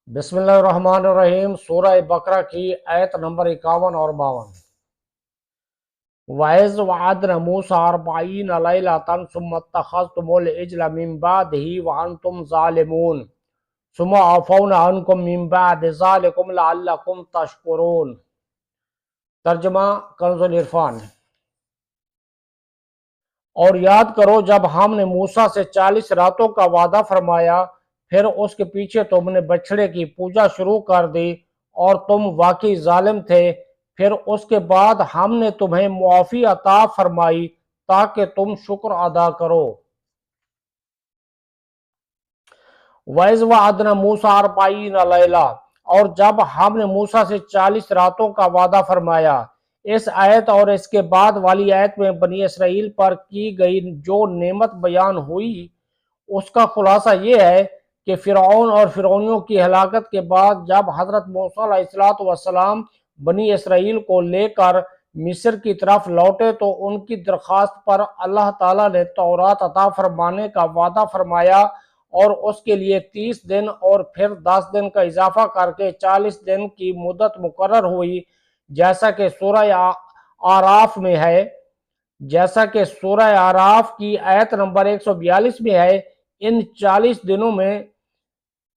بسم اللہ الرحمن الرحیم۔ سورہ بقرہ کی آیت نمبر 51 اور 52۔ وَإِذْ وَعَدْنَا مُوسَىٰ 40 لَيْلَةً ثُمَّ اتَّخَذْتُمُ الْعِجْلَ مِن بَعْدِهِ وَأَنْتُمْ ظَالِمُونَ ثُمَّ عَفَوْنَا عَنْكُم مِّن بَعْدِ ذَلِكُمْ لَعَلَّكُمْ تَشْكُرُونَ۔ ترجمہ کنز العرفان۔ اور یاد کرو جب ہم نے موسیٰ سے 40 راتوں کا وعدہ فرمایا، پھر اس کے پیچھے تم نے بچھڑے کی پوجا شروع کر دی اور تم واقعی ظالم تھے۔ پھر اس کے بعد ہم نے تمہیں معافی عطا فرمائی تاکہ تم شکر ادا کرو۔ وَإِذْ وَعَدْنَا مُوسَىٰ 40 لَيْلَةً، اور جب ہم نے موسیٰ سے 40 راتوں کا وعدہ فرمایا۔ اس آیت اور اس کے بعد والی آیت میں بنی اسرائیل پر کی گئی جو نعمت بیان ہوئی اس کا خلاصہ یہ ہے کہ فرعون اور فرعونیوں کی ہلاکت کے بعد جب حضرت موسیٰ علیہ السلام بنی اسرائیل کو لے کر مصر کی طرف لوٹے تو ان کی درخواست پر اللہ تعالیٰ نے تورات عطا فرمانے کا وعدہ فرمایا اور اس کے لیے 30 دن اور پھر 10 دن کا اضافہ کر کے 40 دن کی مدت مقرر ہوئی، جیسا کہ سورہ آراف کی آیت نمبر 142 میں ہے۔ ان 40 دنوں میں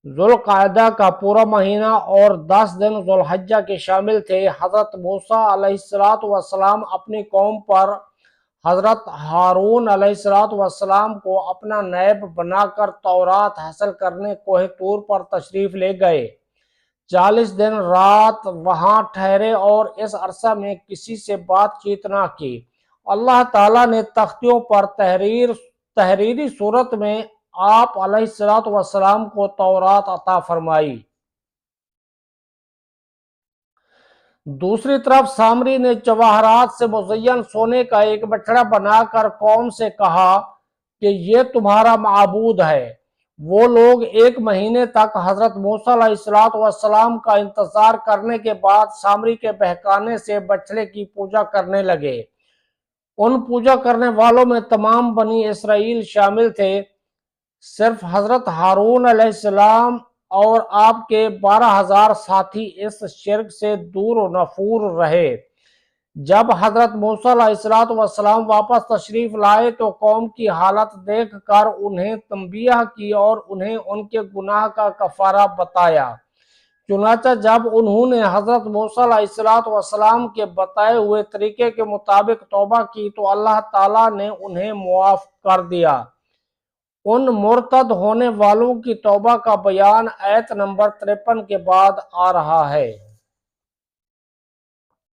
ذوالقعدہ کا پورا مہینہ اور 10 دن ذوالحجہ کے شامل تھے۔ حضرت موسیٰ علیہ السلام اپنی قوم پر حضرت ہارون علیہ السلام کو اپنا نائب بنا کر تورات حاصل کرنے کوہ طور پر تشریف لے گئے۔ 40 دن رات وہاں ٹھہرے اور اس عرصہ میں کسی سے بات چیت نہ کی۔ اللہ تعالیٰ نے تختیوں پر تحریری صورت میں آپ علیہ السلام کو تورات عطا فرمائی۔ دوسری طرف سامری نے جواہرات سے مزین سونے کا ایک بچڑا بنا کر قوم سے کہا کہ یہ تمہارا معبود ہے۔ وہ لوگ 1 مہینے تک حضرت موسیٰ علیہ السلام کا انتظار کرنے کے بعد سامری کے بہکانے سے بچڑے کی پوجا کرنے لگے۔ ان پوجا کرنے والوں میں تمام بنی اسرائیل شامل تھے، صرف حضرت ہارون علیہ السلام اور آپ کے 12,000 ساتھی اس شرک سے دور و نفور رہے۔ جب حضرت موسیٰ علیہ السلام واپس تشریف لائے تو قوم کی حالت دیکھ کر انہیں تنبیہ کی اور انہیں ان کے گناہ کا کفارہ بتایا۔ چنانچہ جب انہوں نے حضرت موسیٰ علیہ السلام کے بتائے ہوئے طریقے کے مطابق توبہ کی تو اللہ تعالیٰ نے انہیں معاف کر دیا۔ ان مرتد ہونے والوں کی توبہ کا بیان آیت نمبر 53 کے بعد آ رہا ہے۔